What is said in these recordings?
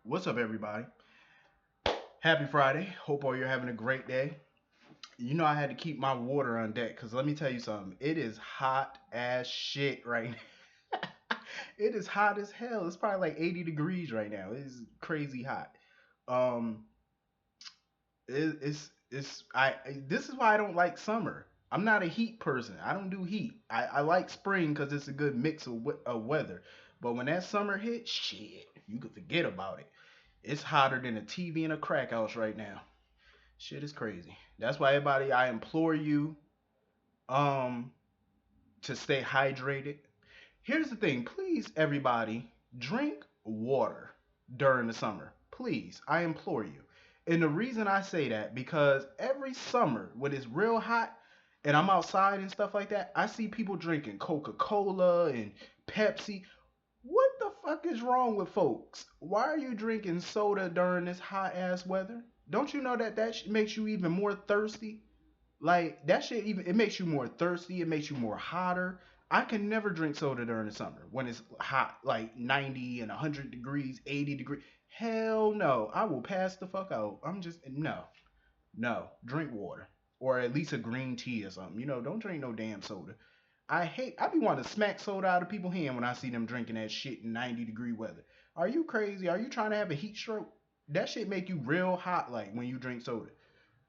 What's up, everybody? Happy Friday. Hope all you're having a great day. You know, I had to keep my water on deck because let me tell you something. It is hot as shit right now. It is hot as hell. It's probably like 80 degrees right now. It's crazy hot. Um, it's I this is why I don't like summer. I'm not a heat person. I don't do heat. I like spring because it's a good mix of weather. But when that summer hits, shit, you can forget about it. It's hotter than a TV in a crack house right now. Shit is crazy. That's why everybody, I implore you, um, to stay hydrated. Here's the thing, please, everybody, drink water during the summer. Please, I implore you. And the reason I say that because every summer when it's real hot and I'm outside and stuff like that, I see people drinking Coca-Cola and Pepsi. What the fuck is wrong with folks? Why are you drinking soda during this hot ass weather? Don't you know that makes you even more thirsty? Like that shit even it makes you more thirsty. It makes you more hotter. I can never drink soda during the summer when it's hot, like 90 and 100 degrees, 80 degrees. Hell no, I will pass the fuck out. I'm just no, no. Drink water or at least a green tea or something. Don't drink no damn soda. I be wanting to smack soda out of people's hand when I see them drinking that shit in 90-degree weather. Are you crazy? Are you trying to have a heat stroke? That shit make you real hot like when you drink soda.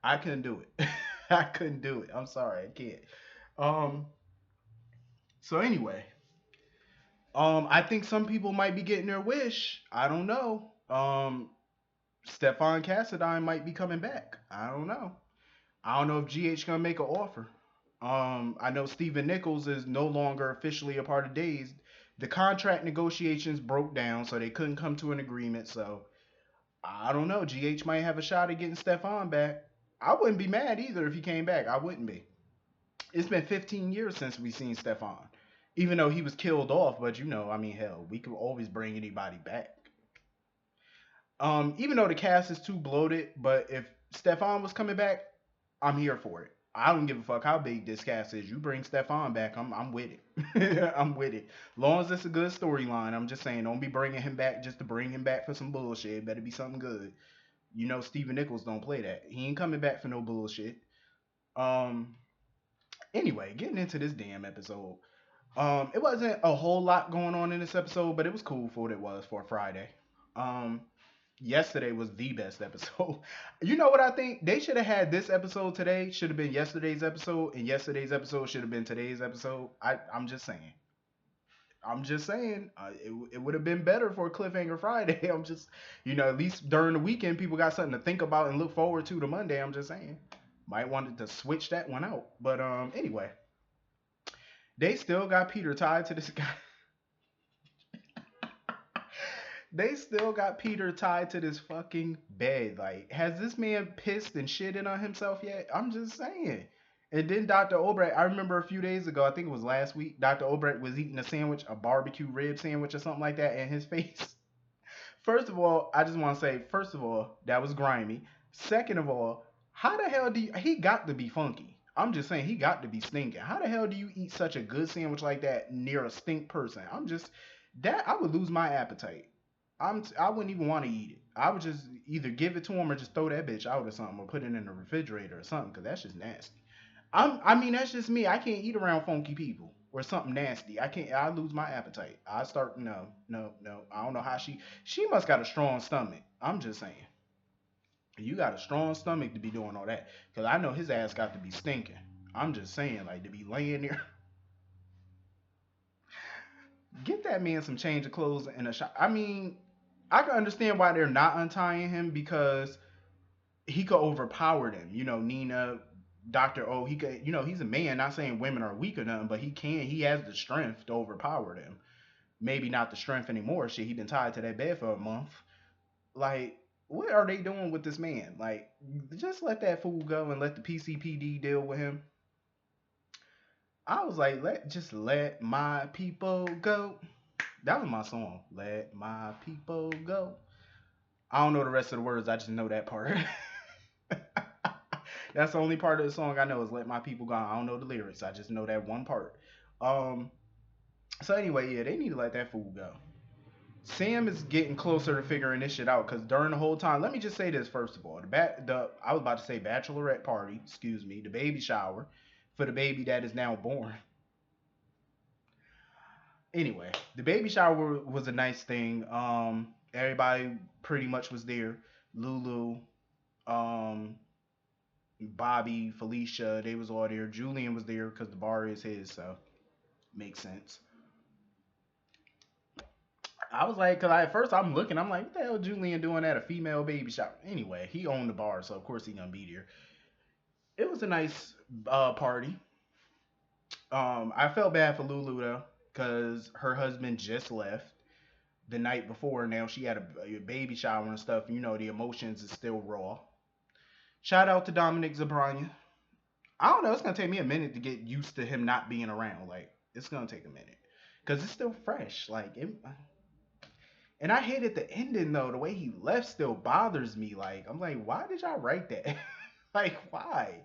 I couldn't do it. I couldn't do it. I'm sorry, I can't. Um so anyway, I think some people might be getting their wish. I don't know. Stefan Cassadine might be coming back. I don't know. I don't know if GH gonna make an offer. I know Stephen Nichols is no longer officially a part of Days. The contract negotiations broke down, so they couldn't come to an agreement. So I don't know. GH might have a shot at getting Stefan back. I wouldn't be mad either if he came back. I wouldn't be. It's been 15 years since we seen Stefan, even though he was killed off. But I mean, hell, we could always bring anybody back. Even though the cast is too bloated, but if Stefan was coming back, I'm here for it. I don't give a fuck how big this cast is. You bring Stefan back, I'm with it. I'm with it. Long as it's a good storyline, I'm just saying, don't be bringing him back just to bring him back for some bullshit. It better be something good. Steven Nichols don't play that. He ain't coming back for no bullshit. Um. Anyway, getting into this damn episode. It wasn't a whole lot going on in this episode, but it was cool for what it was for a Friday. Um, Yesterday was the best episode. You know what I think? They should have had this episode today. Should have been yesterday's episode, and yesterday's episode should have been today's episode. I'm just saying. I'm just saying. It would have been better for a cliffhanger Friday. I'm just, at least during the weekend, people got something to think about and look forward to Monday. I'm just saying. Might wanted to switch that one out, but anyway, they still got Peter tied to this guy. They still got Peter tied to this fucking bed. Like, has this man pissed and shitted on himself yet? I'm just saying. And then Dr. Obrecht, I remember a few days ago, I think it was last week, Dr. Obrecht was eating a sandwich, a barbecue rib sandwich or something like that, and his face. First of all, I just want to say, first of all, that was grimy. Second of all, how the hell he got to be funky? I'm just saying, he got to be stinking. How the hell do you eat such a good sandwich like that near a stink person? I would lose my appetite. I wouldn't even want to eat it. I would just either give it to him or just throw that bitch out or something or put it in the refrigerator or something because that's just nasty. I mean that's just me. I can't eat around funky people or something nasty. I can't. I lose my appetite. I start no no no. I don't know how she must got a strong stomach. I'm just saying. You got a strong stomach to be doing all that because I know his ass got to be stinking. I'm just saying like to be laying there. Get that man some change of clothes and a shot. I mean, I can understand why they're not untying him because he could overpower them. Nina, Dr. O, he could, he's a man, not saying women are weak or nothing, but he has the strength to overpower them. Maybe not the strength anymore. Shit, he been tied to that bed for a month. Like, what are they doing with this man? Like, just let that fool go and let the PCPD deal with him. I was like, let my people go. That was my song. Let my people go. I don't know the rest of the words. I just know that part. That's the only part of the song I know is "Let My People Go." I don't know the lyrics. I just know that one part. Um. So anyway, yeah, they need to let that fool go. Sam is getting closer to figuring this shit out because during the whole time, let me just say this first of all: the I was about to say bachelorette party, excuse me, the baby shower for the baby that is now born. Anyway, the baby shower was a nice thing. Everybody pretty much was there. Lulu, um, Bobby, Felicia, they was all there. Julian was there because the bar is his, so makes sense. I was like, cause at first I'm looking, I'm like, what the hell Julian doing at a female baby shower? Anyway, he owned the bar, so of course he gonna be there. It was a nice party. I felt bad for Lulu though, cause her husband just left the night before. Now she had a baby shower and stuff. You know, the emotions is still raw. Shout out to Dominic Zabrania. I don't know. It's gonna take me a minute to get used to him not being around. Like it's gonna take a minute, cause it's still fresh. And I hated the ending though. The way he left still bothers me. Like I'm like, why did y'all write that? Like why?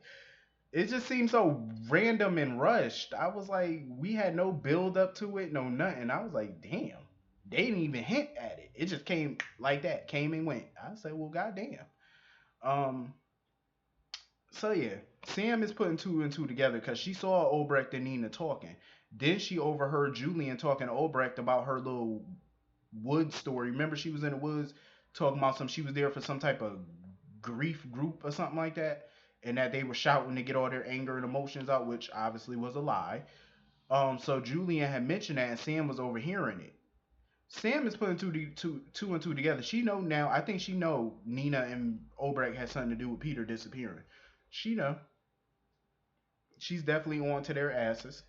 It just seemed so random and rushed. I was like, we had no build up to it, no nothing. I was like, damn, they didn't even hint at it. It just came like that, came and went. I said, well, goddamn. Um, so yeah, Sam is putting two and two together because she saw Obrecht and Nina talking. Then she overheard Julian talking to Obrecht about her little wood story. Remember, she was in the woods talking about some. She was there for some type of grief group or something like that, and that they were shouting to get all their anger and emotions out, which obviously was a lie. So Julian had mentioned that, and Sam was overhearing it. Sam is putting two and two together. She know now. I think she know Nina and Obrecht had something to do with Peter disappearing. She know. She's definitely on to their asses.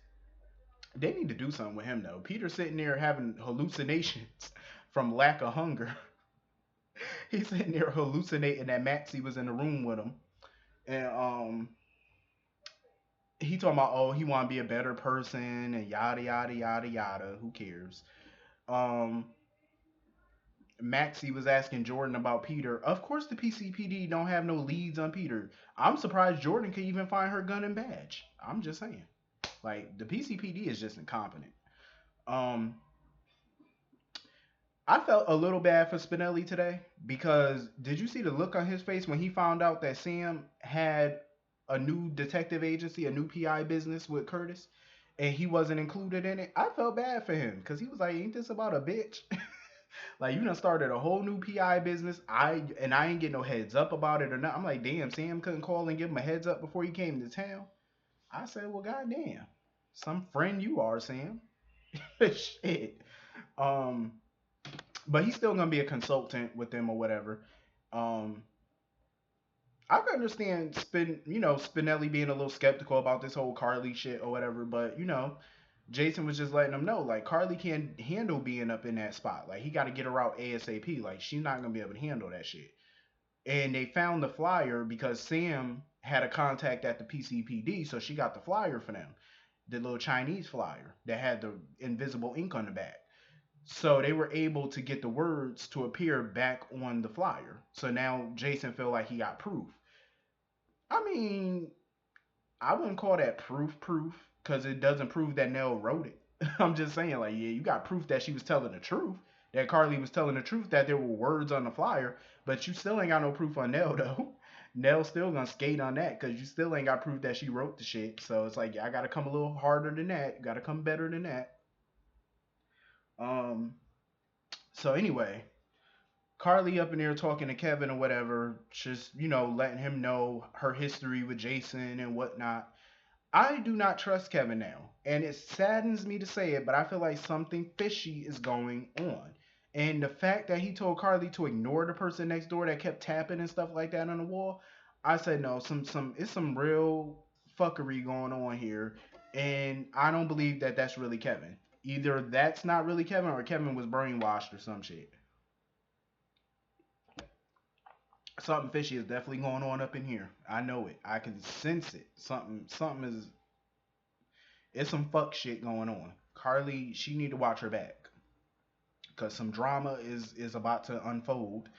They need to do something with him though. Peter's sitting there having hallucinations from lack of hunger. He's sitting there hallucinating that Maxie was in the room with him, and he talking about he want to be a better person and yada yada yada yada. Who cares? Um, Maxie was asking Jordan about Peter. Of course, the PCPD don't have no leads on Peter. I'm surprised Jordan could even find her gun and badge. I'm just saying, like the PCPD is just incompetent. Um, I felt a little bad for Spinelli today because did you see the look on his face when he found out that Sam had a new detective agency, a new PI business with Curtis, and he wasn't included in it? I felt bad for him because he was like, "Ain't this about a bitch?" Like you done started a whole new PI business. I ain't get no heads up about it or not. I'm like, damn, Sam couldn't call and give him a heads up before he came to town. I said, well, goddamn, some friend you are, Sam. Shit. Um, but he's still gonna be a consultant with them or whatever. Um, I can understand Spinelli being a little skeptical about this whole Carly shit or whatever, but Jason was just letting him know like Carly can't handle being up in that spot. Like he got to get her out ASAP. Like she's not gonna be able to handle that shit. And they found the flyer because Sam had a contact at the PCPD, so she got the flyer for them, the little Chinese flyer that had the invisible ink on the back. So they were able to get the words to appear back on the flyer. So now Jason felt like he got proof. I mean, I wouldn't call that proof because it doesn't prove that Nell wrote it. I'm just saying, like, yeah, you got proof that she was telling the truth, that Carly was telling the truth, that there were words on the flyer, but you still ain't got no proof on Nell though. Nell's still gonna skate on that because you still ain't got proof that she wrote the shit. So it's like, yeah, I gotta come a little harder than that. Gotta come better than that. Um. So anyway, Carly up in there talking to Kevin or whatever, just letting him know her history with Jason and whatnot. I do not trust Kevin now, and it saddens me to say it, but I feel like something fishy is going on. And the fact that he told Carly to ignore the person next door that kept tapping and stuff like that on the wall, I said no, it's some real fuckery going on here, and I don't believe that that's really Kevin. Either that's not really Kevin, or Kevin was brainwashed or some shit. Something fishy is definitely going on up in here. I know it. I can sense it. Something is it's some fuck shit going on. Carly, she need to watch her back because some drama is about to unfold,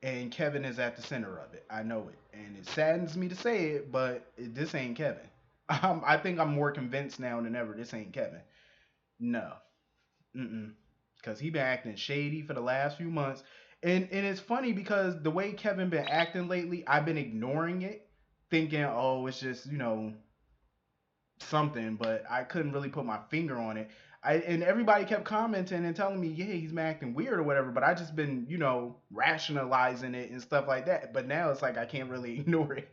and Kevin is at the center of it. I know it, and it saddens me to say it, but this ain't Kevin. I think I'm more convinced now than ever. This ain't Kevin. No. Mm-mm. because he been acting shady for the last few months. And it's funny because the way Kevin been acting lately, I've been ignoring it, thinking, oh, it's just, something, but I couldn't really put my finger on it. And everybody kept commenting and telling me, yeah, he's been acting weird or whatever, but I just been, rationalizing it and stuff like that. But now it's like I can't really ignore it.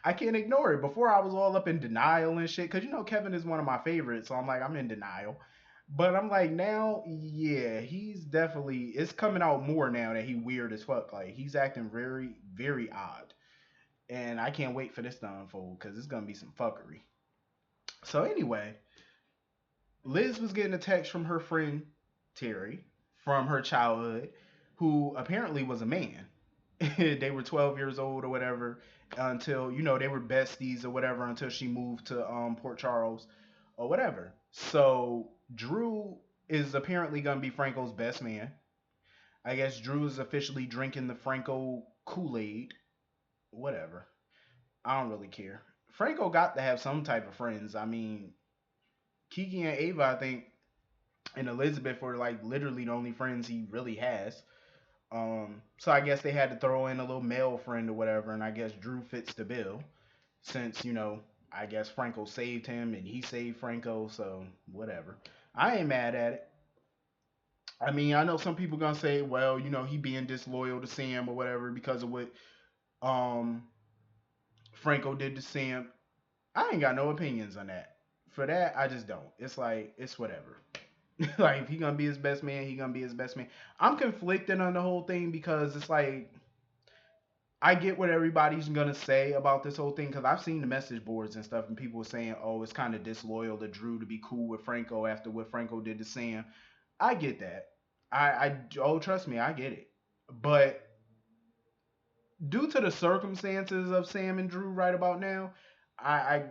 I can't ignore it. Before I was all up in denial and shit, because Kevin is one of my favorites, so I'm like I'm in denial. But I'm like now, yeah, he's definitely it's coming out more now that he weird as fuck. Like he's acting very, very odd, and I can't wait for this to unfold because it's gonna be some fuckery. So anyway, Liz was getting a text from her friend Terry from her childhood, who apparently was a man. They were 12 years old or whatever until they were besties or whatever until she moved to Port Charles or whatever. So Drew is apparently gonna be Franco's best man. I guess Drew is officially drinking the Franco Kool Aid. Whatever. I don't really care. Franco got to have some type of friends. I mean, Kiki and Ava, I think, and Elizabeth were like literally the only friends he really has. So I guess they had to throw in a little male friend or whatever, and I guess Drew fits the bill since I guess Franco saved him and he saved Franco, so whatever. I ain't mad at it. I mean, I know some people gonna say, well, he being disloyal to Sam or whatever because of what um Franco did to Sam. I ain't got no opinions on that. For that, I just don't. It's like it's whatever. Like if he gonna be his best man, he gonna be his best man. I'm conflicted on the whole thing because it's like I get what everybody's gonna say about this whole thing because I've seen the message boards and stuff, and people were saying, "Oh, it's kind of disloyal to Drew to be cool with Franco after what Franco did to Sam." I get that. Oh, trust me, I get it. But due to the circumstances of Sam and Drew right about now, I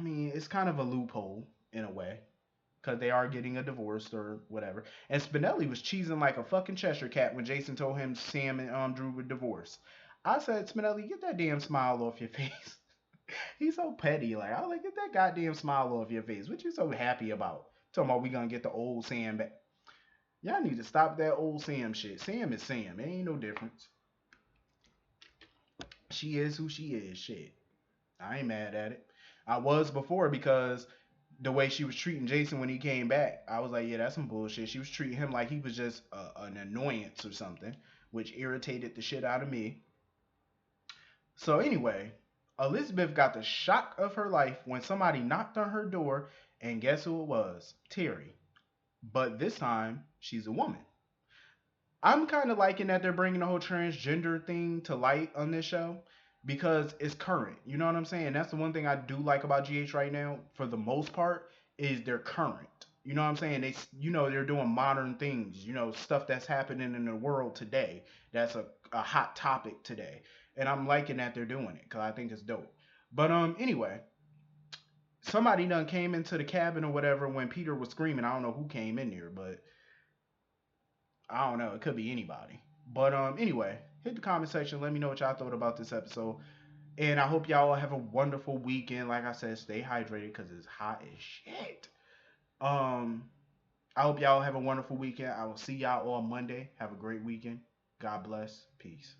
mean, it's kind of a loophole in a way because they are getting a divorce or whatever. And Spinelli was cheesing like a fucking Cheshire cat when Jason told him Sam and Drew were divorced. I said, Spinelli, get that damn smile off your face. He's so petty. Like, I was like, get that goddamn smile off your face. What you so happy about? Talking about we gonna get the old Sam back. Y'all need to stop that old Sam shit. Sam is Sam. It ain't no difference. She is who she is. Shit. I ain't mad at it. I was before because the way she was treating Jason when he came back, I was like, yeah, that's some bullshit. She was treating him like he was just an annoyance or something, which irritated the shit out of me. So anyway, Elizabeth got the shock of her life when somebody knocked on her door, and guess who it was? Terry. But this time, she's a woman. I'm kind of liking that they're bringing the whole transgender thing to light on this show because it's current. You know what I'm saying? That's the one thing I do like about GH right now, for the most part, is they're current. You know what I'm saying? They're doing modern things. Stuff that's happening in the world today. That's a hot topic today, and I'm liking that they're doing it because I think it's dope. But anyway, somebody done came into the cabin or whatever when Peter was screaming. I don't know who came in there, but I don't know. It could be anybody. But anyway, hit the comment section. Let me know what y'all thought about this episode. And I hope y'all have a wonderful weekend. Like I said, stay hydrated because it's hot as shit. Um, I hope y'all have a wonderful weekend. I will see y'all on Monday. Have a great weekend. God bless. Peace.